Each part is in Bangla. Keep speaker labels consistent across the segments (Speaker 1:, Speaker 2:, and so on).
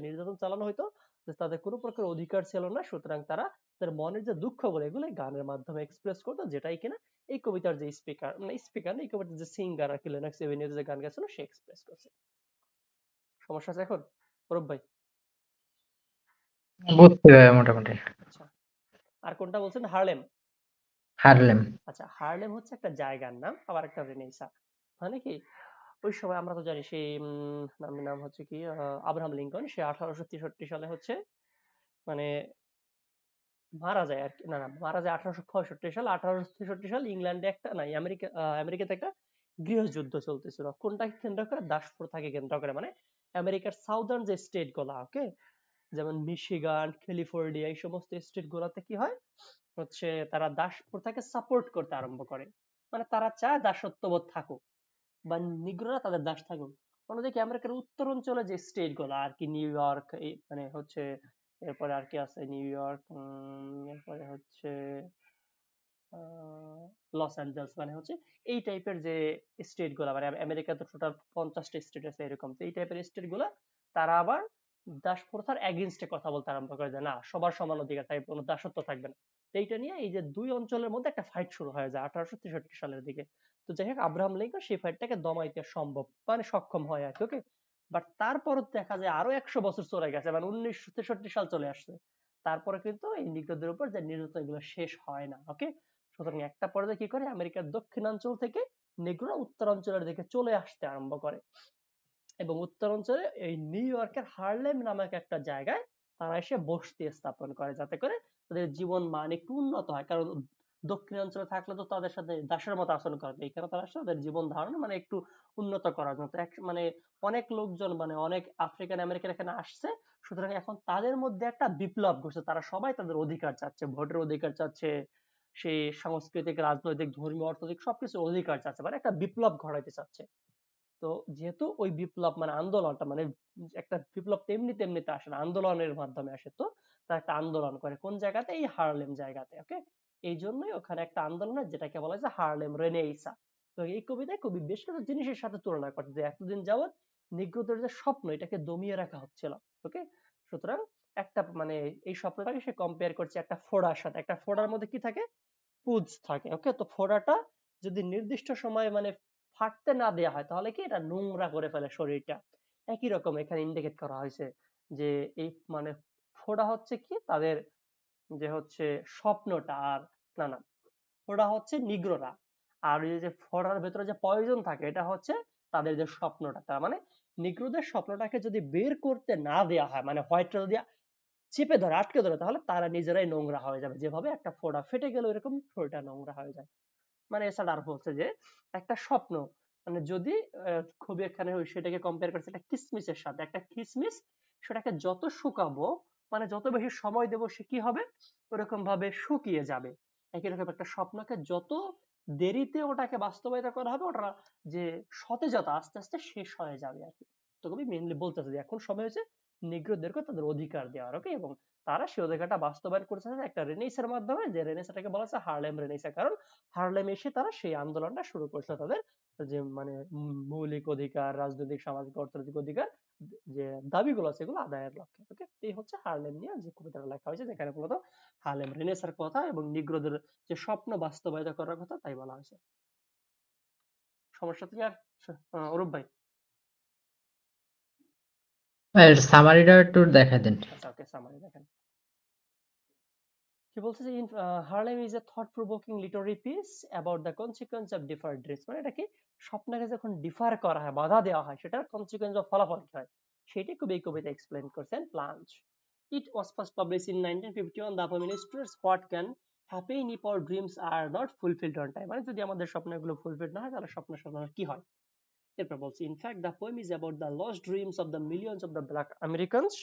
Speaker 1: নির্যাতন চালানো হতো, যে তাদের কোনো প্রকার অধিকার ছিল না, সুতরাং তারা তাদের মনের যে দুঃখগুলো এগুলো গানের মাধ্যমে এক্সপ্রেস করতো, যেটাই কিনা এই কবিতার যে স্পিকার, মানে স্পিকার না, এই কবিতার যে সিঙ্গার আর কি, লেনক্স এভিনিউ যে গান গেছিল সে এক্সপ্রেস করছে। সমস্যা আছে এখন অরূপ ভাই?
Speaker 2: বুঝতে পারে মোটামুটি।
Speaker 1: আচ্ছা, আর কোনটা বলছেন? হার্লেম?
Speaker 2: হারলেম।
Speaker 1: আচ্ছা, হার্লেম হচ্ছে একটা জায়গার নাম, আবার একটা রেনেসা, মানে কি ওই সময় আমরা তো জানি সেই নামের নাম হচ্ছে কি আব্রাহাম লিঙ্কন, সে 1863 সালে হচ্ছে মানে মারা যায় আর কি, না না মারা যায় 1865 সাল। 1863 সাল ইংল্যান্ডে একটা না আমেরিকাতে একটা গৃহযুদ্ধ চলতেছিল, কোনটাকে কেন্দ্র করে? দাস প্রথাকে কেন্দ্র করে, মানে আমেরিকার সাউদার্ন যে স্টেট গুলা, ওকে, যেমন মিশিগান, ক্যালিফোর্নিয়া, এই সমস্ত স্টেট গুলাতে কি হয় হচ্ছে তারা দাস প্রথাকে সাপোর্ট করতে আরম্ভ করে, মানে তারা চায় দাসত্ববোধ থাকুক বা নিগ্রোরা তাদের দাস থাকুক। অন্যদিকে আমেরিকার উত্তরাঞ্চলে যে স্টেট গুলো আর কি, নিউ ইয়র্ক, এই মানে হচ্ছে, এরপরে আর কি আছে, নিউ ইয়র্ক, এরপরে হচ্ছে লস অ্যাঞ্জেলস, মানে হচ্ছে এই টাইপের যে স্টেট গুলা, মানে আমেরিকা তো টোটাল 50টা স্টেট আছে এরকম, তো এই টাইপের স্টেট গুলা তারা আবার দাস প্রথার এগেইনস্টে কথা বলতে আরম্ভ করে, যে না সবার সমান অধিকার থাকবে, কোনো দাসত্ব থাকবে না। তো এইটা নিয়ে এই যে দুই অঞ্চলের মধ্যে একটা ফাইট শুরু হয়ে যায় 1863 সালের দিকে। তো যাই হোক, আব্রাহাম লিঙ্কন সেই ফাইটটাকে দমাইতে সম্ভব মানে সক্ষম হয় আর কি, ওকে। বাট তারপর দেখা যায় আরো 100 বছর চলে গেছে, মানে 1963 সাল চলে আসছে, তারপরে কিন্তু এই নিগ্রোদের উপর যে নির্যাতন এগুলো শেষ হয় না, ওকে। সুতরাং একটা পর্যায়ে কি করে, আমেরিকার দক্ষিণাঞ্চল থেকে নেগ্রোরা উত্তরাঞ্চলের দিকে চলে আসতে আরম্ভ করে, এবং উত্তরাঞ্চলে এই নিউ ইয়র্কের হার্লেম নামক একটা জায়গায় তারা এসে বসতি স্থাপন করে, যাতে করে তাদের জীবন মান একটু উন্নত হয়, কারণ দক্ষিণাঞ্চলে থাকলে তো তাদের সাথে দাসের মতো আচরণ করে, এখানে তারা আসলে তাদের জীবন ধারণ মানে একটু উন্নত করার জন্য, মানে অনেক লোকজন, মানে অনেক আফ্রিকান আমেরিকান এখানে আসছে, সুতরাং এখন তাদের মধ্যে একটা বিপ্লব ঘটছে, তারা সবাই তাদের অধিকার চাচ্ছে, ভোটের অধিকার চাচ্ছে, সেই সাংস্কৃতিক, রাজনৈতিক, ধর্মীয়, অর্থনৈতিক সবকিছু অধিকার চাচ্ছে, মানে একটা বিপ্লব ঘটাইতে চাচ্ছে। তো যেহেতু ওই বিপ্লব মানে আন্দোলনটা, মানে একটা বিপ্লব তেমনি তেমনিতে আসে না, আন্দোলনের মাধ্যমে আসে, তো তারা একটা আন্দোলন করে কোন জায়গাতে? এই হার্লেম জায়গাতে, ওকে। এই জন্যই ওখানে একটা আন্দোলন হয় যেটাকে বলা হয় হার্লেম রেনেসাঁ। তো এই কবিতায় কবি বেশ কিছু জিনিসের সাথে তুলনা করছে, যে এতদিন যাবত নিগ্রোদের যে স্বপ্ন এটাকে দমিয়ে রাখা হচ্ছিল, ওকে। সুতরাং একটা মানে এই স্বপ্নটাকে সে কম্পেয়ার করছে একটা ফোড়ার সাথে, একটা ফোড়ার মধ্যে কি থাকে? পুঁজ থাকে, ওকে। তো ফোড়াটা যদি নির্দিষ্ট সময়ে মানে ফাটতে না দেয়া হয়, তাহলে কি এটা নোংরা করে ফেলে শরীরটা। একই রকম এখানে ইন্ডিকেট করা হয়েছে যে এই মানে ফোড়া হচ্ছে কি তাদের যে হচ্ছে স্বপ্নটা, আর না না, ফোড়া হচ্ছে নিগ্রোরা, আর এই যে ফোড়ার ভেতরে যে পয়জন থাকে এটা হচ্ছে তাদের যে স্বপ্নটা। তার মানে নিগ্রোদের স্বপ্নটাকে যদি বের করতে না দেয়া হয়, মানে হোয়াইটটা যদি চেপে ধরে, আটকে ধরে, তাহলে তারা নিজেরাই নোংরা হয়ে যাবে, যেভাবে একটা ফোড়া ফেটে গেল এরকম শরীরটা নোংরা হয়ে যায়। মানে এছাড়া আর বলছে যে একটা স্বপ্ন, মানে যদি খুবই এখানে সেটাকে কম্পেয়ার করছে একটা কিসমিসের সাথে, একটা কিসমিস সেটাকে যত শুকাবো, মানে যত বেশি সময় দেবো সে কি হবে, ওরকম ভাবে শুকিয়ে যাবে। একই রকম একটা স্বপ্নকে যত দেরিতে ওটাকে বাস্তবায়িত করা হবে, ওটা যে সতেজতা আস্তে আস্তে শেষ হয়ে যাবে আর কি। তো কবি মেইনলি বলতেছে যে এখন সময় হয়েছে নিগ্রোদেরকে তাদের অধিকার দেওয়ার, ওকে, এবং তারা সেই অধিকারটা বাস্তবায়ন করছে একটা রেনেসার মাধ্যমে, যে রেনেসাটাকে বলা হচ্ছে হার্লেম রেনেসা, কারণ হার্লেমে এসে তারা সেই আন্দোলনটা শুরু করছিল, তাদের যে মানে মৌলিক অধিকার, রাজনৈতিক, সামাজিক, অর্থনৈতিক অধিকার যে দাবিগুলো আছে এগুলো আদায়ের লক্ষ্যে, ওকে। এই হচ্ছে হার্লেম নিয়ে যে কবিতাটা লেখা হয়েছে, যেখানে মূলত হার্লেম রেনেসার কথা এবং নিগ্রোদের যে স্বপ্ন বাস্তবায়িত করার কথা তাই বলা হয়েছে। সমস্যা ক্লিয়ার অরূপ ভাই?
Speaker 2: এর সামারিটা একটু দেখা দেন।
Speaker 1: আচ্ছা, ওকে, সামারি দেখেন কি বলছে যে Harlem is a thought provoking literary piece about the consequence of deferred dreams, মানে এটা কি স্বপ্নকে যখন ডিফার করা হয়, বাধা দেওয়া হয়, সেটার কনসিকুয়েন্স বা ফলাফল কি হয় সেটাই খুবই এই কবিতা এক্সপ্লেন করছেন প্লাঞ্চ। It was first published in 1951 the ministers what can happen if our dreams are not fulfilled on time, মানে যদি আমাদের স্বপ্নগুলো ফুলফিলড না হয় তাহলে স্বপ্ন সাধারণত কি হয়। এরপর বলছি in fact the poem is about the lost dreams of the millions of the black Americans,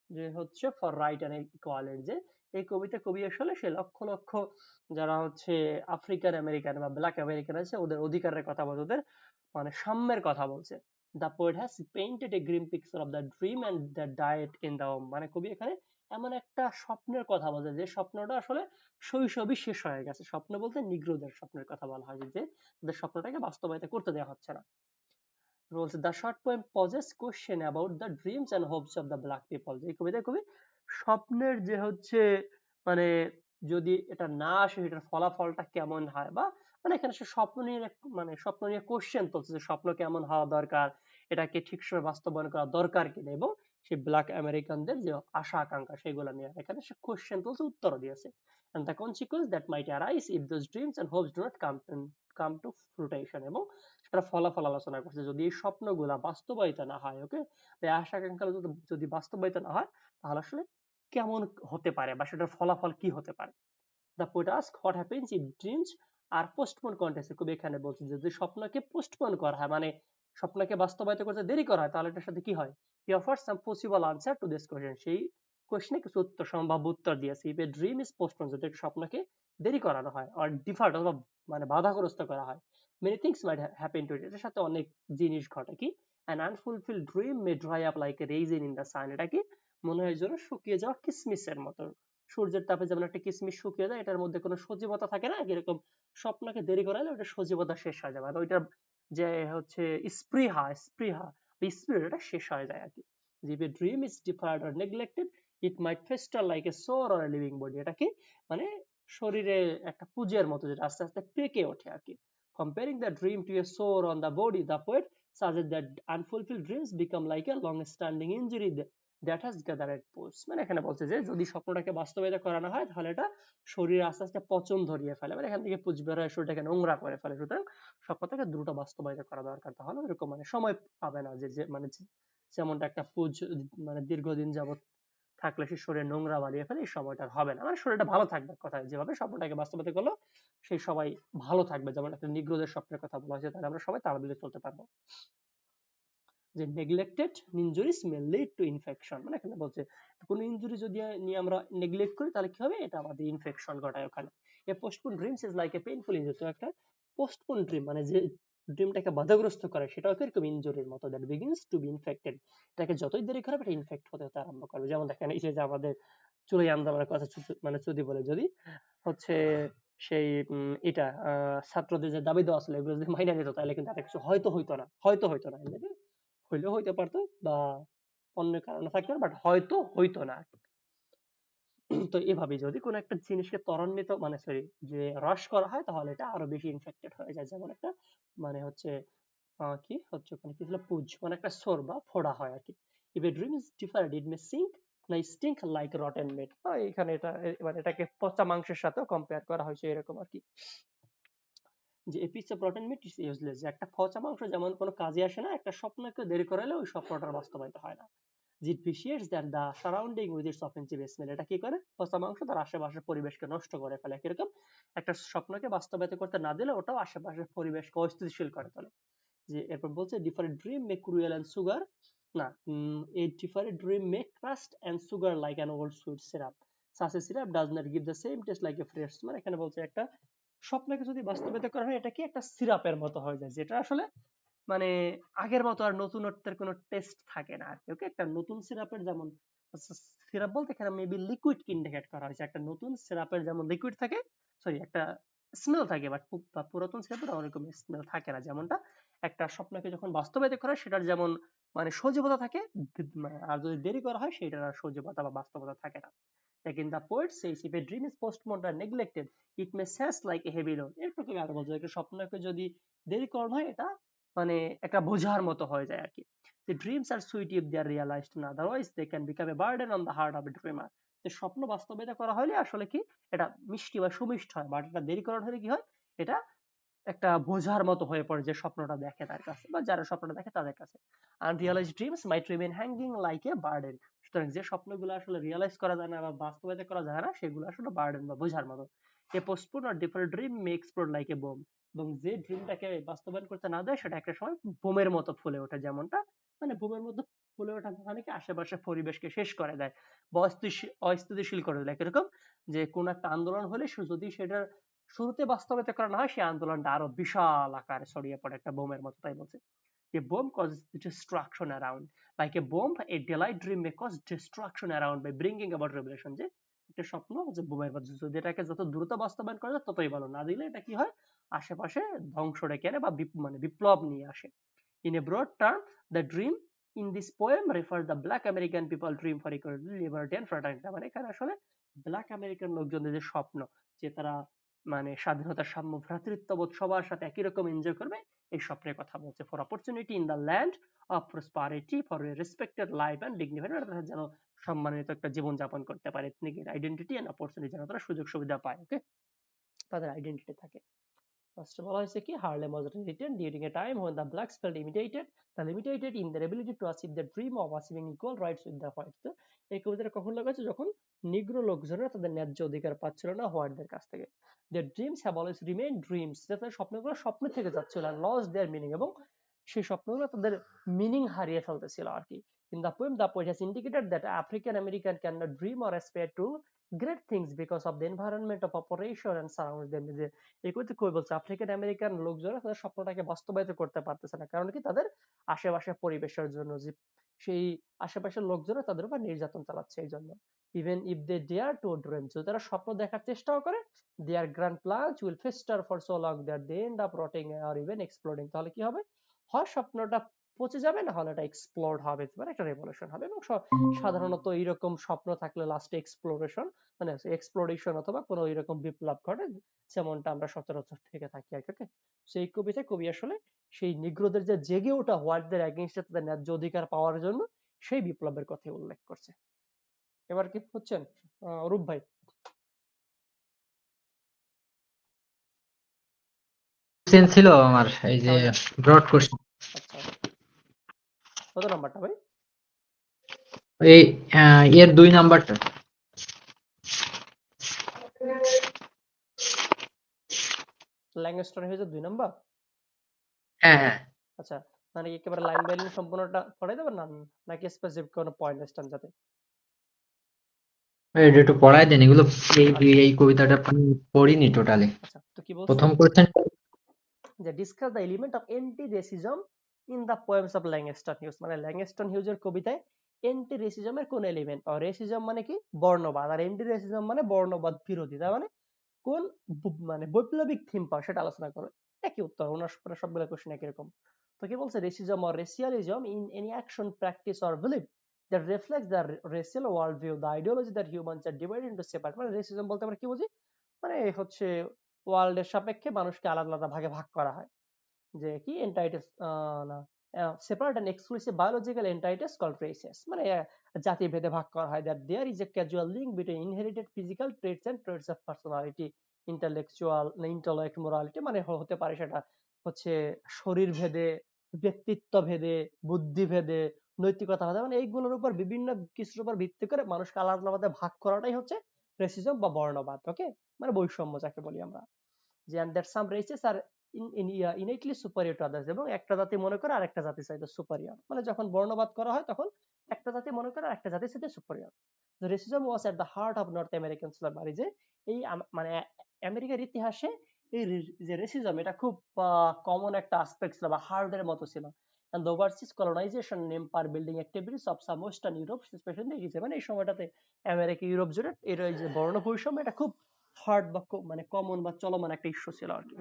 Speaker 1: যে হচ্ছে ফর রাইট এন্ড ইকুয়ালিটি, যে এই কবিতা কবি আসলে সে লক্ষ লক্ষ যারা হচ্ছে আফ্রিকান আমেরিকান বা ব্ল্যাক আমেরিকান আছে ওদের অধিকারের কথা বলছে, ওদের মানে সাম্যের কথা বলছে। The poet has painted a grim picture of the dream and the diet in the home, মানে কবি এখানে এমন একটা স্বপ্নের কথা বলছে যে স্বপ্নটা আসলে শৈশবই শেষ হয়ে গেছে। স্বপ্ন বলতে নিগ্রোদের স্বপ্নের কথা বলা হয়, যে তাদের স্বপ্নটাকে বাস্তবায়িত করতে দেওয়া হচ্ছে না। বলছে the short poem poses question about the dreams and hopes of the black people. এই কবিতায় কবি স্বপ্নের যে হচ্ছে মানে যদি এটা না আসে এটার ফলাফলটা কেমন হয়, বা মানে এখানে সে স্বপ্ন নিয়ে মানে স্বপ্ন নিয়ে কোশ্চেন তুলছে যে স্বপ্ন কেমন হওয়া দরকার, এটাকে ঠিক সময় বাস্তবায়ন করা দরকার কিনা, এবং সেই ব্ল্যাক আমেরিকানদের যে আশা আকাঙ্ক্ষা সেগুলো নিয়ে এখানে সে কোশ্চেন তুলছে, উত্তর দিয়েছে। and the consequence that might arise if those dreams and hopes do not come to fruition, এবং সেটা ফলাফল আলোচনা করছে যদি এই স্বপ্নগুলা বাস্তবায়িত না হয়, ওকে, এই আশা আকাঙ্ক্ষা যদি বাস্তবায়িত না হয় তাহলে আসলে কেমন হতে পারে বা সেটার ফলাফল কি হতে পারে। The poet ask what happens if dreams are postpone contest, খুব এখানে বলছে যদি স্বপ্নকে পোস্টপোন করা হয়, মানে স্বপ্নকে বাস্তবায়িত করতে দেরি করা হয়, তাহলে এটার সাথে কি হয়। He offers some possible answer to this question, সেই কোশ্চেনে কিছু উত্তর, সম্ভাব্য উত্তর দিয়েছে। If a dream is postpone, যদি একটা স্বপ্নকে দেরি করানো হয়, আর ডিফার্ড অথবা মানে বাধাগ্রস্ত করা হয়, many things might happen to it, এটার সাথে অনেক জিনিস ঘটে। কি, an unfulfilled dream may dry up like a raisin in the sun, এটা কি মনে হয় যেন শুকিয়ে যাওয়া কিসমিসের মতো, সূর্যের তাপে যেমন একটা কিসমিস শুকিয়ে যায়, এটার মধ্যে কোনো সজীবতা থাকে না, এরকম স্বপ্নকে দেরি করালে ওটা সজীবতা শেষ হয়ে যাবে, আর ওইটার যে হচ্ছে স্পৃহা স্পিরিট, এটা শেষ হয়ে যায় আর কি। if a dream is deferred or neglected it might fester like a sore or a living body, এটা কি মানে শরীরে একটা পুজের মতো যেটা আস্তে আস্তে পেকে ওঠে আর কি। comparing the dream to a sore on the body, the poet suggests that unfulfilled dreams become like a long standing injury that has gathered pores, মানে এখানে বলছে যে যদি স্বপ্নটাকে বাস্তবায়িত করানো হয় তাহলে এটা শরীরে আস্তে আস্তে পচন ধরিয়ে ফেলে, মানে এখান থেকে পুঁজ বের হয়ে শরীরটাকে নোংরা করে ফেলে। সুতরাং স্বপ্নটাকে দ্রুত বাস্তবায়িত করা দরকার, তাহলে এরকম মানে সময় পাবে না যে মানে যেমনটা একটা পুঁজ মানে দীর্ঘদিন যাবত থাকলে সে শরীরে নোংরা বানিয়ে ফেলে, এই সময়টা হবে না, মানে শরীরটা ভালো থাকবে কথায়, যেভাবে স্বপ্নটাকে বাস্তবায়িত করলো সেই সবাই ভালো থাকবে, যেমন একটা নিগ্রোদের স্বপ্নের কথা বলা হয়েছে, তাহলে আমরা সবাই তাল মিলিয়ে চলতে পারবো। যে neglected ইনজুরিস may lead to infection, মানে এখানে বলছে কোন ইনজুরি যদি নিয়ে আমরা নেগলেক্ট করি তাহলে কি হবে, এটা আমাদের ইনফেকশন ঘটায় ওখানে। A postpone dreams is like a painful injury, তো একটা পোস্টপোন ড্রিম মানে যে ড্রিমটাকে বাধাগ্রস্ত করে সেটাও এরকম ইনজুরির মতো, that begins to be infected, এটাকে যতই দেরি করা হবে এটা ইনফেক্ট হতে হতে আরম্ভ করবে। যেমন দেখেন এই যে আমাদের চুলাই আন্দোলনের কথা মানে যদি বলে যদি হচ্ছে সেই এটা ছাত্রদের যে দাবি দেওয়া ছিল এগুলো যদি মাইনে নিত তাহলে কিন্তু এত কিছু হয়তো হইতো না হইলেও হইতে পারতো বা অন্য কারণে থাকতে পারে, বাট হয়তো হইতো না। তো এভাবে যদি কোনো একটা জিনিসকে ত্বরান্বিত মানে সরি যে হ্রাস করা হয় তাহলে এটা আরো বেশি ইনফেক্টেড হয়ে যায়, যেমন একটা মানে হচ্ছে কি হচ্ছে ওখানে কি ছিল পুজ, মানে একটা সোর বা ফোড়া হয় আর কি। If a dream is different it may sink না স্টিঙ্ক লাইক রটেন মিট, এখানে এটা মানে এটাকে পচা মাংসের সাথেও কম্পেয়ার করা হয়েছে এরকম আর কি। যে a piece of rotten meat is useless, যে একটা পচা মাংস যেমন কোনো কাজে আসে না, একটা স্বপ্নকে দেরি করালে ওই স্বপ্নটার বাস্তবায়িত হয় না। it vitiates that the surrounding with its offensive smell, এটা কি করে পচা মাংস তার আশেপাশের পরিবেশকে নষ্ট করে ফেলে, কিরকম একটা স্বপ্নকে বাস্তবায়িত করতে না দিলে ওটাও আশেপাশের পরিবেশকে অস্থিতিশীল করে তোলে। যে এরপর বলছে different dream may cruel and sugar, না a different dream may crust and sugar like an old sweet syrup, such a syrup does not give the same taste like a fresh, মানে এখানে বলছে একটা স্বপ্নকে যদি বাস্তবায়িত করা হয় এটা কি একটা সিরাপের মতো হয়ে যায়, যেটা আসলে মানে আগের মতো আর নতুনত্বের কোনো টেস্ট থাকে না আর কি। ওকে, একটা নতুন সিরাপের যেমন সিরাপ বলতে এখানে মেবি লিকুইড কে ইন্ডিকেট করা হয়েছে, একটা নতুন সিরাপের যেমন লিকুইড থাকে সরি একটা স্মেল থাকে, বাট পুরাতন সিরাপের ওরকম স্মেল থাকে না, যেমনটা একটা স্বপ্নকে যখন বাস্তবায়িত করা হয় সেটার যেমন মানে সজীবতা থাকে, আর যদি দেরি করা হয় সেটার আর সজীবতা বা বাস্তবতা থাকে না। Again, the poet says if a dream is postponed or neglected, it may sense like a heavy load. একটু তুমি আরো বলছো একটা স্বপ্নকে যদি দেরি করানো হয় এটা মানে একটা বোঝার মতো হয়ে যায় আর কি। The dreams are sweet if they are realized, and otherwise they can become a burden on the heart of a dreamer. যে স্বপ্ন বাস্তবায়িত করা হলে আসলে কি এটা মিষ্টি বা সুমিষ্ট হয়, বাট এটা দেরি করানো হলে কি হয় এটা একটা বোঝার মতো হয়ে পড়ে যে স্বপ্নটা দেখে তার কাছে বা যারা স্বপ্নটা দেখে তাদের কাছে। Unrealised dreams might remain hanging like a burden, সুতরাং যে স্বপ্নগুলো আসলে রিয়ালাইজ করা যায় না বা বাস্তবায়িত করা যায় না সেগুলো আসলে বার্ডেন বা বোঝার মতো। A postpone or different dream may explode like a bomb, এবং যে ড্রিমটাকে বাস্তবায়ন করতে না দেয় সেটা একটা সময় বোমের মতো ফুলে ওঠে, যেমনটা মানে বোমের মতো ফুলে ওঠা মানে কি আশেপাশে পরিবেশকে শেষ করে দেয় বা অস্থিতিশীল করে দেয়, এরকম যে কোন একটা আন্দোলন হলে যদি সেটার শুরুতে বাস্তবায়িত করা না হয় সেই আন্দোলনটা আরো বিশাল আকারে ছড়িয়ে পড়ে একটা বোমের মতো, তাই বলছে। A bomb causes destruction around. Like a bomb, a daylight dream may cause destruction around by bringing about revelation, যে একটা স্বপ্ন যে বোমের মতো, যদি এটাকে যত দ্রুত বাস্তবায়ন করা যায় ততই ভালো, না দিলে এটা কি হয় আশেপাশে ধ্বংস ডেকে আনে বা মানে বিপ্লব নিয়ে আসে। In a broad term, the dream in this poem refers the black American people dream for equality, liberty and fraternity. মানে এখানে আসলে ব্ল্যাক আমেরিকান লোকজনের যে স্বপ্ন যে তারা মানে স্বাধীনতা, সাম্য, ভ্রাতৃত্ববোধ সবার সাথে একই রকম এনজয় করবে, এই স্বপ্নের কথা বলছে। For opportunity in the land of prosperity, for respected life and dignified, যেন সম্মানিত একটা জীবন যাপন করতে পারে, এথনিক আইডেন্টিটি এন্ড অপরচুনিটি, যেন তারা সুযোগ সুবিধা পায়, ওকে, তাদের আইডেন্টিটি থাকে। ফার্স্ট বলা হয়েছে কি, Harlem was written during a time when the blacks felt limited in their ability to achieve their dream of achieving equal rights with the whites. তো এই কবিতাটা কখন লেখা হয়েছে? যখন নিগ্রো লোকজনেরা তাদের ন্যায্য অধিকার পাচ্ছিল না হোয়াইটদের কাছ থেকে। their dreams have always remained dreams, তাদের স্বপ্নগুলো স্বপ্ন থেকে যাচ্ছিল, and lost their meaning, এবং সেই স্বপ্নগুলো তাদের মিনিং হারিয়ে ফেলতেছিল আর কি। in the poem the poet has indicated that African American cannot dream or aspire to great things because of the environment of operation and surrounds them. যে এই কবিতা কই বলছে আফ্রিকান আমেরিকান লোকজনরা তাদের স্বপ্নটাকে বাস্তবায়িত করতে পারতেছে না, কারণ কি তাদের আশেপাশের পরিবেশের জন্য, যে সেই আশেপাশের লোকজনরা তাদের উপর নির্যাতন চালাচ্ছে এই জন্য। Even if they dare to dream, যদি তারা স্বপ্ন দেখার চেষ্টাও করে, their grand plans will fester for so long that they end up rotting or even exploding. তাহলে কি হবে? হয় স্বপ্নটা পচে যাবে, না হলে এটা এক্সপ্লোড হবে, মানে একটা রেভলিউশন হবে। এবং সাধারণত এইরকম স্বপ্ন থাকলে লাস্টে এক্সপ্লোরেশন, মানে এক্সপ্লোরেশন অথবা কোনো এরকম বিপ্লব ঘটে, যেমনটা আমরা সচরাচর থেকে থাকি আর কি, ওকে। সেই কবিতায় কবি আসলে সেই নিগ্রোদের যে জেগে ওঠা হোয়াইটদের এগেইনস্টে তাদের ন্যায্য অধিকার পাওয়ার জন্য সেই বিপ্লবের কথা উল্লেখ করছে। এবার কি হচ্ছেন অরূপ ভাই?
Speaker 2: কোশ্চেন ছিল আমার এই যে ব্রড কোশ্চেন,
Speaker 1: আচ্ছা, কত নাম্বারটা ভাই?
Speaker 2: এই এর 2 নাম্বারটা।
Speaker 1: ল্যাঙ্গস্টন হিউজের 2 নাম্বার?
Speaker 2: হ্যাঁ হ্যাঁ,
Speaker 1: আচ্ছা, মানে একেবারে লাইন বাই লাইন সম্পূর্ণটা পড়াই দেবেন না, নাকি স্পেসিফিক কোনো পয়েন্ট স্টান যাতে?
Speaker 2: এটা একটু পড়ায় দেন এগুলো। এই
Speaker 1: আচ্ছা
Speaker 2: এই কবিতাটা আমি পড়িনি টোটালি।
Speaker 1: আচ্ছা, তো কি বলছে
Speaker 2: প্রথম কোশ্চেন,
Speaker 1: যে discuss the element of anti racism in the poems of Langston huge. মানে ল্যাংস্টন হিউজের কবিতায় এন্টি রেসিজমের কোন এলিমেন্ট, আর রেসিজম মানে কি বর্ণবাদ, আর এন্টি রেসিজম মানে বর্ণবাদ বিরোধী, তার মানে কোন মানে বৈপ্লবিক থিম পাও সেটা আলোচনা করো। একই উত্তর, ওনার সবগুলো কোশ্চেন একই রকম। তো কি বলছে, racism or racialism in any action, practice or believe that reflects the racial worldview, the ideology that humans are divided into separate। মানে রেসিজম বলতে আমরা কি বুঝি? মানে হচ্ছে ওয়ার্ল্ডের সাপেক্ষে মানুষকে আলাদা আলাদা ভাগে ভাগ করা হয়, যে কি এন্টাইটিস না, separate and exclusive biological entities called races, মানে জাতি ভেদে ভাগ করা হয়। That there is a casual link between inherited physical traits and traits of personality, intellectual intellect, morality, মানে হতে পারে সেটা হচ্ছে শরীর ভেদে, ব্যক্তিত্ব ভেদে, বুদ্ধি ভেদে, নৈতিকতা ভেদে, মানে এইগুলোর উপর বিভিন্ন কিছুর উপর ভিত্তি করে মানুষকে আলাদা আলাদা ভাগ করাটাই হচ্ছে রেসিজম বা বর্ণবাদ, ওকে, মানে বৈষম্য যাকে বলি আমরা। যে and that some races are innately superior to others, এবং একটা জাতি মনে করে আরেকটা জাতি চাইতে সুপারিয়র, মানে যখন বর্ণবাদ করা হয় তখন একটা জাতি মনে করে আরেকটা জাতির সাথে superior. the racism was at the heart of North American slavery, যে এই মানে আমেরিকার ইতিহাসে এই যে রেসিজম এটা খুব কমন একটা আসপেক্ট ছিল বা হার্ডের মতো ছিল। and the overseas colonization and empire building activities of some western Europe, especially এই মানে এই সময়টাতে আমেরিকা ইউরোপ জুড়ে এর এই যে বর্ণ বৈষম্য এটা খুব হার্ড বা মানে কমন বা চলমান একটা ইস্যু ছিল আর কি।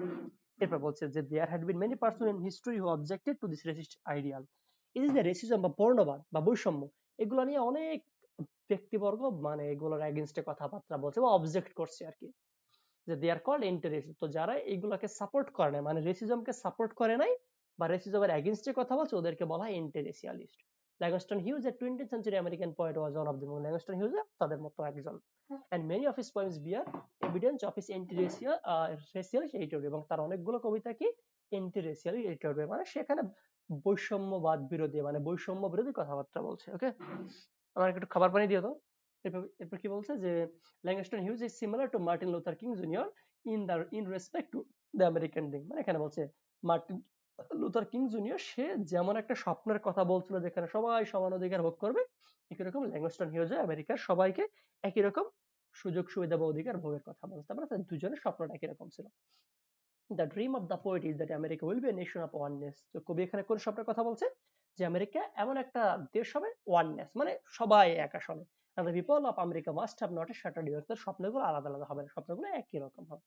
Speaker 1: এরপর বলছে যে there had been many persons in history who objected to this racist ideal। এই যে রেসিজম বা বর্ণবাদ বা বৈষম্য, এগুলো নিয়ে অনেক ব্যক্তিবর্গ মানে এগুলোর এগেইনস্টে কথাবার্তা বলছে বা অবজেক্ট করছে আর কি, যে দে আর কল্ড এন্টি রেসিস্ট। তো যারা এগুলোকে সাপোর্ট করে না, মানে রেসিজমকে সাপোর্ট করে নাই বা রেসিজমের এগেইনস্টে কথা বলছে, ওদেরকে বলা হয় anti racialist. Langston Hughes a 20th century American poet was one of them। Langston Hughes তাদের মতো একজন। and many of his poems bear evidence of his anti-racial racialist attitude, এবং তার অনেকগুলো কবিতা কি এন্টি রেসিয়াল attitude, মানে সেখানে বৈষম্যবাদ বিরোধী, মানে বৈষম্য বিরোধী কথাবার্তা বলছে, ওকে। আমার একটু খাবার পানি দিও তো। এরপর কি বলছে যে Langston Hughes is similar to Martin Luther king junior in respect to the American dream. মানে এখানে বলছে মার্টিন লুথার কিং জুনিয়র সে যেমন একটা স্বপ্নের কথা বলছিল যেখানে সবাই সমান অধিকার ভোগ করবে, একই রকম ল্যাংস্টন হিউজ আমেরিকার সবাইকে একই রকম সুযোগ সুবিধা বা অধিকার ভোগের কথা বলছে। তারপরে তাদের দুজনের স্বপ্নটা একই রকম ছিল। The dream of the poet is that America will B a nation of oneness. তো কবি এখানে কোন স্বপ্নের কথা বলছে? যে আমেরিকা এমন একটা দেশ হবে ওয়াননেস, মানে সবাই এক আসলে। and the people of America must have not a shattered universe। তার স্বপ্নগুলো আলাদা আলাদা হবে না, স্বপ্নগুলো একই রকম হবে।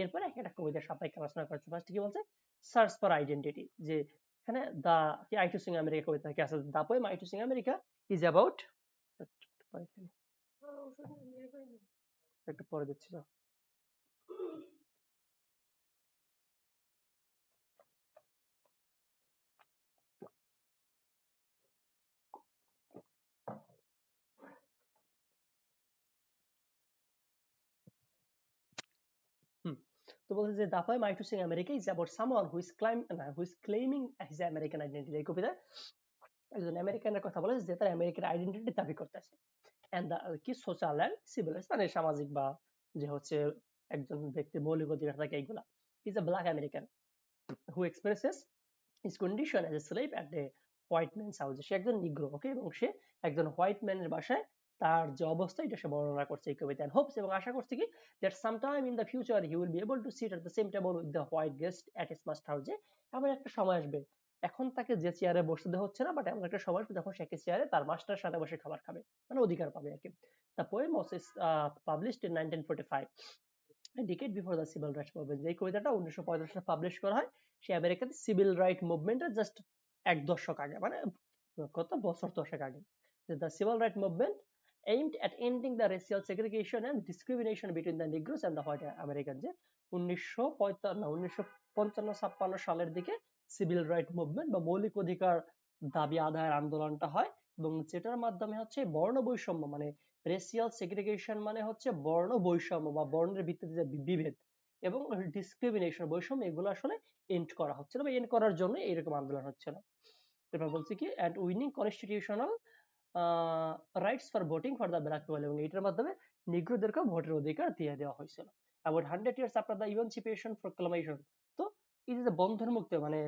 Speaker 1: এরপরে একটা কবিতার সাপ্তাহিক আলোচনা করছে। ফার্স্ট কি বলছে? সার্চ ফর আইডেন্টিটি, যে এখানে দা কি আই টু সিং আমেরিকা কবিতা কি আছে, the poem I too sing America is about, একটু পরে দিচ্ছি না। তো বলছে যে the poem I too sing America is about someone who is claiming his American identity. এই কবিতায় একজন আমেরিকানের কথা বলে যে তার আমেরিকান আইডেন্টিটি দাবি করতেছে। এন্ড দা কি সোশ্যাল এন্ড সিভিল, মানে সামাজিক বা যে হচ্ছে একজন ব্যক্তির মৌলিক অধিকার থাকে এইগুলা। Is a black American who expresses his condition as a slave at a white man's house. সে একজন নিগ্রো, ওকে, এবং সে একজন হোয়াইট ম্যানের বাসায় তার যে অবস্থা এটা সে বর্ণনা করছে এই কবিতা। এন্ড হোপস, এবং আশা করছে কি that sometime in the future he will be able to sit at the same table with the white guest at his master house. এমন একটা সময় আসবে, এখন তাকে যে চেয়ারে বসতে হচ্ছে না, বাট এমন একটা সময় আসবে যখন সে একই চেয়ারে তার মাস্টারের সাথে বসে খাবার খাবে, মানে অধিকার পাবে আর কি। The poem was published in 1945, a decade before the civil rights movement। এই কবিতাটা 1945 সালে পাবলিশ করা হয়, সে আমেরিকাতে সিভিল রাইট মুভমেন্টের জাস্ট এক দশক আগে, মানে কত বছর দশেক আগে। The civil rights movement aimed at ending the racial segregation and discrimination between the Negroes and the white Americans। যে 1955 সালের দিকে সিভিল রাইট মুভমেন্ট বা মৌলিক অধিকার দাবি আদায়ের আন্দোলনটা হয়, এবং যেটার মাধ্যমে হচ্ছে বর্ণ বৈষম্য, মানে রেসিয়াল সেগ্রিগেশন মানে হচ্ছে বর্ণ বৈষম্য বা বর্ণের ভিত্তিতে যে বিভেদ এবং ডিসক্রিমিনেশন বৈষম্য, এগুলো আসলে এন্ড করা হচ্ছিল বা এন্ড করার জন্য এরকম আন্দোলন হচ্ছিল। এরপর বলছে কি and winning constitutional rights for voting for the black people, এবং এটার মাধ্যমে নিগ্রোদেরকে ভোটের অধিকার দিয়ে দেওয়া হয়েছিল। About 100 years after the emancipation proclamation. তো এই যে বন্ধন মুক্তি, মানে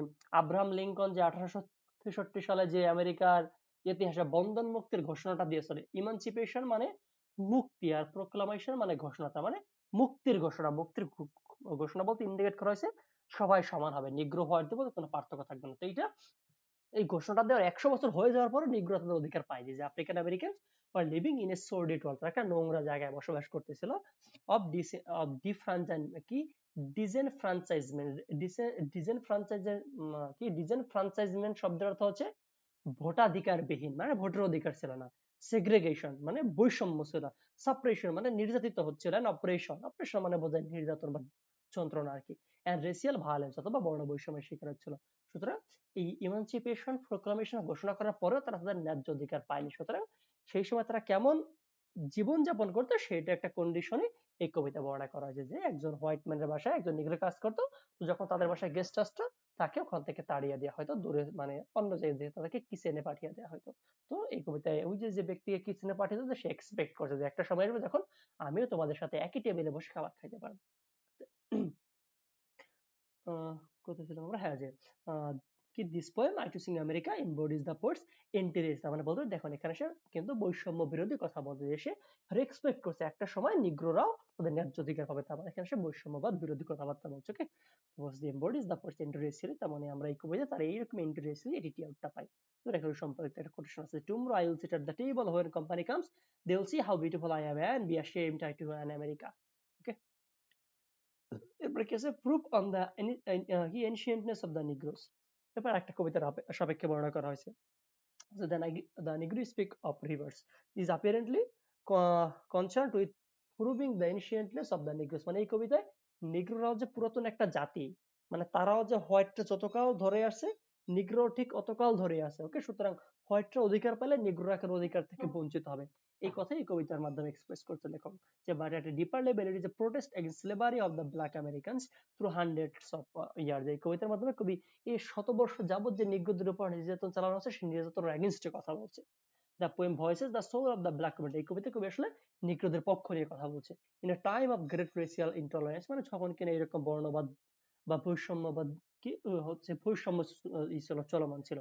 Speaker 1: আব্রাহাম লিঙ্কন যে 1863 সালে যে আমেরিকার ইতিহাসে বন্ধন মুক্তির ঘোষণাটা দিয়েছিল, ইমানসিপেশন মানে মুক্তি, আর প্রোক্লামেশন মানে ঘোষণাটা, মানে মুক্তির ঘোষণা। মুক্তির ঘোষণা বলতে ইন্ডিকেট করা হয়েছে সবাই সমান হবে, নিগ্রো হোয়াইটদের মধ্যে কোনো পার্থক্য থাকবে না। তো এইটা এই ঘোষণাটা দেওয়ার 100 বছর হয়ে যাওয়ার পরে নিগ্রো তাদের অধিকার পায়নি, যে African American are living in a sordid world, একটা নোংরা জায়গায় বসবাস করতেছিল। অফ ডিফ্রাঞ্চাইজ কি ডিজেনফ্রাঞ্চাইজমেন্ট, ডিজেনফ্রাঞ্চাইজমেন্ট শব্দের অর্থ হচ্ছে ভোটাধিকারবিহীন, মানে ভোটের অধিকার ছিল না। সেগ্রেগেশন মানে বৈষম্য ছিল। সাপ্রেশন মানে নির্যাতিত হচ্ছিল। অপারেশন, অপারেশন মানে বোঝায় নির্যাতন বা যন্ত্রণা আর কি। এন্ড রেসিয়াল ভায়োলেন্স অথবা বর্ণ বৈষম্যের শিকার হচ্ছিল। সুতরাং এই ইমানসিপেশন প্রোক্লামেশন ঘোষণা করার পরেও তারা তাদের ন্যায্য অধিকার পায়নি। সুতরাং সেই সময় তারা কেমন জীবন যাপন করতো সেটা একটা কন্ডিশনে এই কবিতা বর্ণনা করা হয়েছে, যে একজন হোয়াইট ম্যানের বাসায় একজন নিগ্রো কাজ করতো, তো যখন তাদের বাসায় গেস্ট আসতো তাকে ওখান থেকে তাড়িয়ে দেওয়া হয়তো দূরে, মানে অন্য জায়গায় তাদেরকে কিচেনে পাঠিয়ে দেওয়া হয়তো। তো এই কবিতায় ওই যে ব্যক্তিকে কিচেনে পাঠিয়ে দিত, সে এক্সপেক্ট করছে যে একটা সময় আসবে যখন আমিও তোমাদের সাথে একই টেবিলে বসে খাবার খাইতে পারবো। কোথায় ছিলাম আমরা, হ্যাঁ, যে কি this poem I too sing America embodies the ports interest, মানে বলতে দেখুন এখানে সে কিন্তু বৈষম্য বিরোধী কথা বলতে, এসে রেসপেক্ট করছে একটা সময় নিগ্রোরাও তাদের ন্যায্য অধিকার পাবে, তার মানে এখানে সে বৈষম্যবাদ বিরোধী কথাবার্তা বলছে। ওকে, বলছে এমবডিজ দ্য পোর্টস ইন্টারেস্ট, তার মানে আমরা এই কবিতা তার এইরকম ইন্টারেস্ট এটিটিউডটা পাই। তো এখানে সম্পর্কিত একটা কোটেশন আছে, tomorrow I will sit at the table when company comes, they will see how beautiful I am and be ashamed to an America. Okay, এরপরে কি আছে, proof on the ancientness of the negroes. এরপর একটা কবিতার সাপেক্ষে বর্ণনা করা হয়েছে। So the Negri speak of rivers is apparently concerned with proving the ancientness of the Negroes। মানে এই কবিতায় নিগ্রোরাও যে পুরাতন একটা জাতি, মানে তারাও যে হোয়াইটরা যতকাল ধরে আসে নিগ্রো ঠিক অতকাল ধরে আছে। ওকে, সুতরাং হোয়াইটরা অধিকার পেলে নিগ্রোরা কেন অধিকার থেকে বঞ্চিত হবে, এই কথাই এই কবিতার মাধ্যমে এক্সপ্রেস করতে লেখক। যে but at a deeper level it is a protest against slavery of the black Americans through hundreds of years. এই কবিতার মাধ্যমে কবি এই শতবর্ষ যাবত যে নিগ্রোদের উপর নির্যাতন চালানো হচ্ছে সেই নির্যাতনের এগেইনস্টে কথা বলছে। The poem voices the soul of the black community, এই কবিতা কবি আসলে নিগ্রোদের পক্ষ নিয়ে কথা বলছে। In a time of great racial intolerance, মানে যখন কিনা এরকম বর্ণবাদ বা বৈষম্যবাদ কি হচ্ছে বৈষম্য ছিল, চলমান ছিল।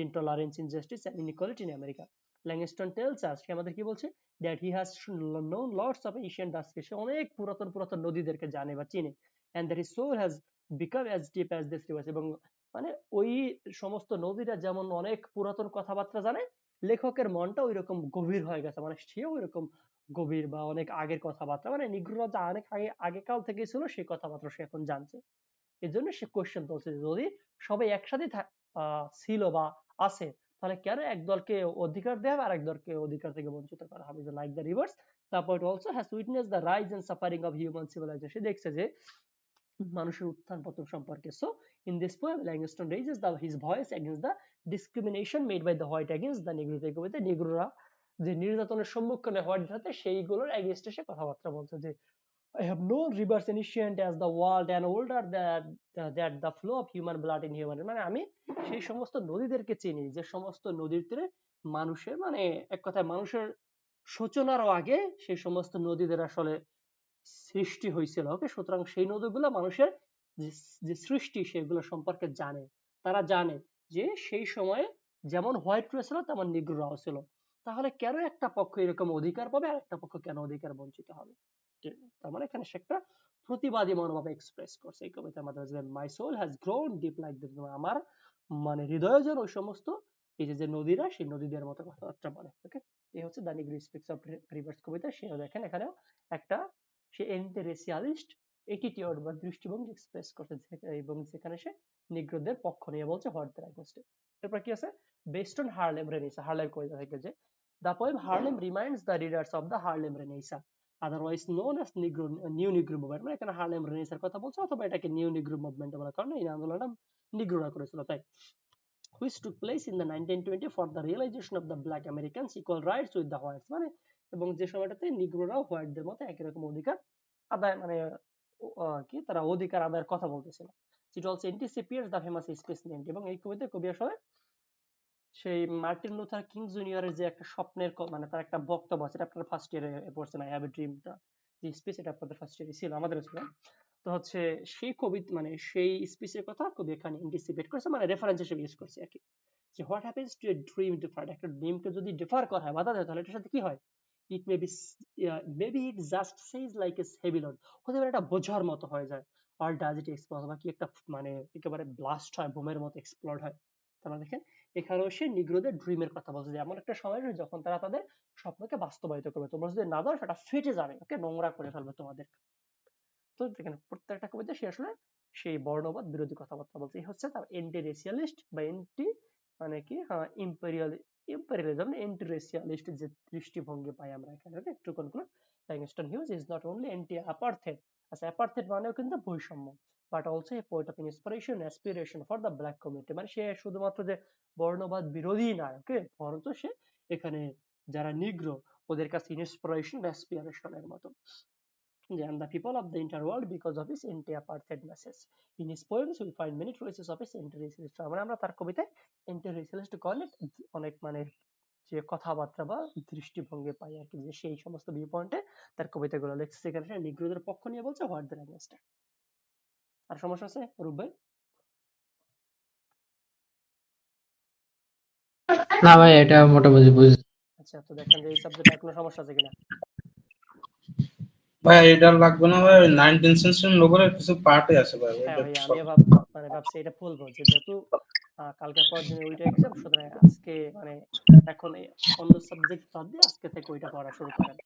Speaker 1: Intolerance, injustice and inequality in America. Langston tells us, সে আমাদের কি বলছে, that he has known lots of Asian ডাস্টকে, সে অনেক পুরাতন নদীদেরকে জানে বা চিনে। And that his soul has become as deep as this rivers, এবং মানে ওই সমস্ত নদীরা যেমন অনেক পুরাতন কথাবার্তা জানে, লেখকের মনটা ওই রকম গভীর হয়ে গেছে, মানে সেও ওই রকম গভীর বা অনেক আগের কথাবার্তা, মানে নিগ্রোরা যা অনেক আগেকাল থেকে ছিল সেই কথাবার্তা সে এখন জানছে। এর জন্য সে কোয়েশ্চেন তুলছে, যদি সবাই একসাথে ছিল বা আছে, তাহলে কেন এক দলকে অধিকার দেওয়া হবে আর এক দলকে অধিকার থেকে বঞ্চিত করা হবে? যে like the rivers the poet also has witness the rise and suffering of human civilisation. দেখছে যে মানুষের উত্থান পতন সম্পর্কে। So in this poem Langston raises the his voice against the discrimination made by the white against the negro. এই কবিতায় নিগ্রোরা যে নির্যাতনের সম্মুখীন হয় হোয়াইট হাতে, সেইগুলোর এগেইনস্টে সে কথাবার্তা বলছে যে I have known rivers ancient as the world and older that the flow of human blood in human, মানে আমি সেই সমস্ত নদীদেরকে চিনি যে সমস্ত নদীর তীরে মানুষের মানে এক কথায় মানুষের সূচনারও আগে সেই সমস্ত নদীদের আসলে সৃষ্টি হয়েছিল। ওকে, সুতরাং সেই নদীগুলো মানুষের যে যে সৃষ্টি সেগুলো সম্পর্কে জানে। তারা জানে যে সেই সময়ে যেমন হোয়াইট ছিল তেমন নিগ্রোরাও ছিল। তাহলে কেন একটা পক্ষ এরকম অধিকার পাবে আর একটা পক্ষ কেন অধিকার বঞ্চিত হবে? তার মানে এখানে সে একটা প্রতিবাদী মনোভাব এক্সপ্রেস করছে এই কবিতার মাধ্যমে যে my soul has grown deep like this. আমার মানে হৃদয় যেন ওই সমস্ত এই যে যে নদীরা সেই নদীদের মতো কথাবার্তা বলে। ওকে, এই হচ্ছে the negro speaks of rivers কবিতা। সেও দেখেন এখানেও একটা সে এন্টি রেসিয়ালিস্ট এটিটিউড বা দৃষ্টিভঙ্গি এক্সপ্রেস করছে এবং যেখানে সে নিগ্রোদের পক্ষ নিয়ে বলছে হোয়াট দ্য রাইট। এরপর কি আছে? Based on Harlem renaissance, Harlem কবিতা থেকে যে the poem Harlem reminds the readers of the Harlem renaissance otherwise known as negro new negro movement. মানে এখানে হার্লেম রেনেসার কথা বলছে অথবা এটাকে নিউ নিগ্রো মুভমেন্ট বলার কারণে এই আন্দোলনটা নিগ্রোরা করেছিল তাই। which took place in the 1920 for the realization of the black Americans equal rights with the whites, মানে এবং যে সময়টাতে নিগ্রোরাও হোয়াইটদের মতো একই রকম অধিকার আদায় মানে কি তারা অধিকার আদায়ের কথা বলতেছিল। It also anticipates the famous speech named, এবং এই কবিতায় কবি আসলে সেই মার্টিন লুথার কিং জুনিয়রের যে একটা স্বপ্নের মানে তার একটা বক্তব্য আছে, এটা আপনারা ফার্স্ট ইয়ারে পড়ছেন, আই হ্যাভ এ ড্রিমটা যে স্পিচ, এটা আপনাদের ফার্স্ট ইয়ারে ছিল, আমাদেরও ছিল। তো হচ্ছে সেই কবি মানে সেই স্পিচের কথা কবি এখানে এন্টিসিপেট করেছে, মানে রেফারেন্স হিসেবে ইউজ করছে আর কি। যে what happens to a dream deferred, একটা ড্রিমকে যদি ডিফার করা হয়, বাধা দেয়, তাহলে এটার সাথে কি হয়? ইট maybe it just সেইজ like a heavy load, হতে পারে এটা বোঝার মতো হয়ে যায়। অর ডাজ ইট এক্সপ্লোড, বা কি একটা মানে একেবারে ব্লাস্ট হয়, বোমের মতো এক্সপ্লোড হয়। তারা দেখেন এখানেও সে নিগ্রোদের ড্রিমের কথা বলছে যে এমন একটা সময় আসবে যখন তারা তাদের স্বপ্নকে বাস্তবায়িত করবে, তোমরা যদি না দাও সেটা ফেটে যাবে, ওকে, নোংরা করে ফেলবে তোমাদের। তো দেখেন প্রত্যেকটা কবিতা সে আসলে সেই বর্ণবাদ বিরোধী কথাবার্তা বলছে। এই হচ্ছে তার এন্টি রেসিয়ালিস্ট বা এন্টি মানে কি ইম্পেরিয়ালিজম এন্টি রেসিয়ালিস্ট যে দৃষ্টিভঙ্গি পাই আমরা এখানে। Okay, to conclude, Langston Hughes is not only anti apartheid, আচ্ছা অ্যাপার্থেড মানেও কিন্তু বৈষম্য, but also a poet of inspiration aspiration for the black community, মানে সে শুধুমাত্র যে বর্ণবাদ বিরোধী নয়, ওকে, বরঞ্চ সে এখানে যারা নিগ্রো ওদের কাছে ইন্সপিরেশন অ্যাসপিরেশনের মতো। And the people of the interworld because of his anti-apartheid message. In his poems we find many traces of his anti-racialist, মানে আমরা তার কবিতায় anti-racialist কর্নেট অনেক মানে যে কথাবার্তা বা দৃষ্টিভঙ্গি পাই আর কি, যে সেই সমস্ত ভিউ পয়েন্টে তার কবিতাগুলো লিখছে, সেখানে সে নিগ্রোদের পক্ষ নিয়ে বলছে হোয়াট দ্য অ্যাগেন্স্ট। আর সমস্যা আছে রূপ ভাই?
Speaker 2: না ভাই, এটা মোটামুটি বুঝছি।
Speaker 1: আচ্ছা, তো দেখেন যে এই সাবজেক্টে আর কোনো সমস্যা আছে কিনা?
Speaker 3: ভাই এটা লাগবে না ভাই, ওই 19th সেঞ্চুরি নোবেলের কিছু পার্টে আছে ভাই,
Speaker 1: হ্যাঁ
Speaker 3: ওইটা
Speaker 1: ভাই,
Speaker 3: একটু
Speaker 1: আমিও
Speaker 3: solve
Speaker 1: মানে ভাবছি এটা বলবো যে যেহেতু কালকে পরের দিনে ওইটা এক্সাম, সুতরাং আজকে মানে এখন অন্য সাবজেক্ট বাদ দিয়ে আজকে থেকে ওইটা পড়া শুরু করেন,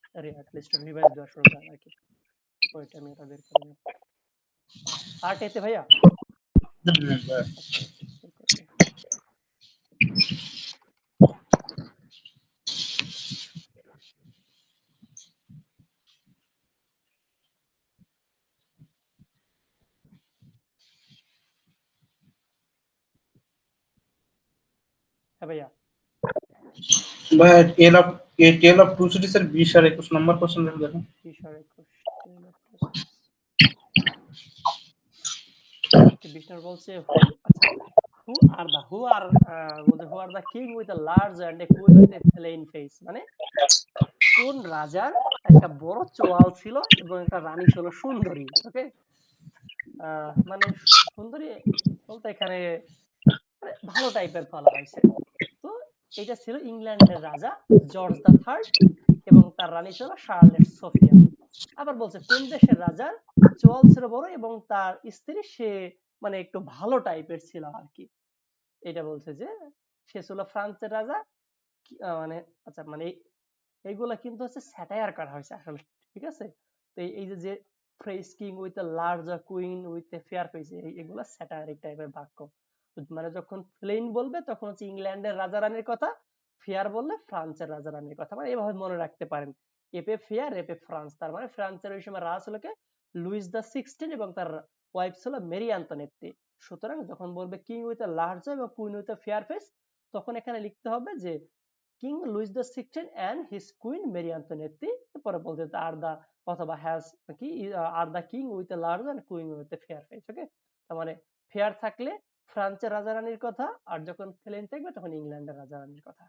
Speaker 1: লিস্ট রিভাইজ দেওয়া শুরু করেন আর কি। ওইটা আমি এটা বের করে নিই। পার্ট এতে ভাইয়া?
Speaker 3: ভাই।
Speaker 1: আচ্ছা আচ্ছা, বের করে নিই। হ্যাঁ ভাইয়া,
Speaker 3: ভাই টেল অফ টু সিটিজ এর 20 আর 21 নম্বর কোশ্চেন দেখেন।
Speaker 1: 20 ওকে, 20 নম্বর বলছে আচ্ছা, who are the king with a large and a queen with a plain face, মানে কোন রাজার একটা বড় চোয়াল ছিল এবং একটা রানী ছিল সুন্দরী। ওকে, মানে সুন্দরী বলতে এখানে মানে ভালো টাইপের বলা হয়েছে। তো এটা ছিল ইংল্যান্ডের রাজা জর্জ দা থার্ড এবং তার রানী ছিল শার্লেট সোফিয়া। আবার বলছে কোন দেশের রাজার চোয়াল ছিল বড় এবং তার স্ত্রী সে মানে একটু ভালো টাইপের ছিল আর কি। এটা বলছে যে সে ছিল ফ্রান্সের রাজা। মানে আচ্ছা মানে এইগুলা কিন্তু হচ্ছে স্যাটায়ার করা হয়েছে আসলে, ঠিক আছে? তো এই যে যে phrase king with a large queen with a fair face, এগুলা স্যাটায়ারিক টাইপের বাক্য। মানে যখন প্লেন বলবে তখন হচ্ছে ইংল্যান্ডের রাজা রানীর কথা, ফেয়ার বললে ফ্রান্সের রাজা রানীর কথা, মানে এভাবে মনে রাখতে পারেন। এপে ফেয়ার এপে ফ্রান্স, তার মানে ফ্রান্সের ওই সময় রাজ হলো কে লুইস দা 16 এবং তার ওয়াইফ ছিল মেরি আন্তনেত্তি। সুতরাং যখন বলবে কিং উইথ এ লার্জ এবং queen with a fair face, তখন এখানে লিখতে হবে যে king Louis the 16 and his queen Marie Antoinette, পরে বলতে আর দা অথবা হ্যাজ কি are the king with a large and queen with a fair face. Okay, তার মানে ফেয়ার থাকলে ফ্রান্সের রাজা রানীর কথা, আর যখন প্লেন থাকবে তখন ইংল্যান্ডের রাজা রানীর কথা।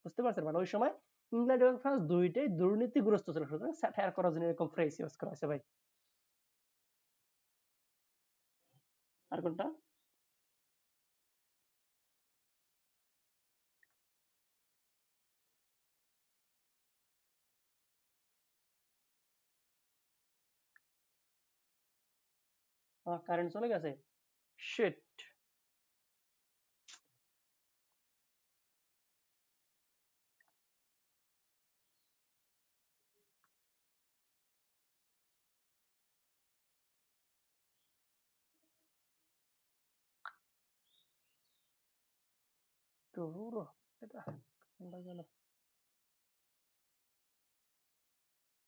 Speaker 1: বুঝতে পারছেন? মানে ওই সময় ইংল্যান্ড এবং ফ্রান্স দুইটাই দুর্নীতিগ্রস্ত ছিল, সুতরাং স্যাটায়ার করার জন্য এরকম ফ্রেজ ইউজ করা হয়েছে ভাই। আর কোনটা? কারেন্ট চলে গেছে, শিট। তো এটা কোনটা গেল?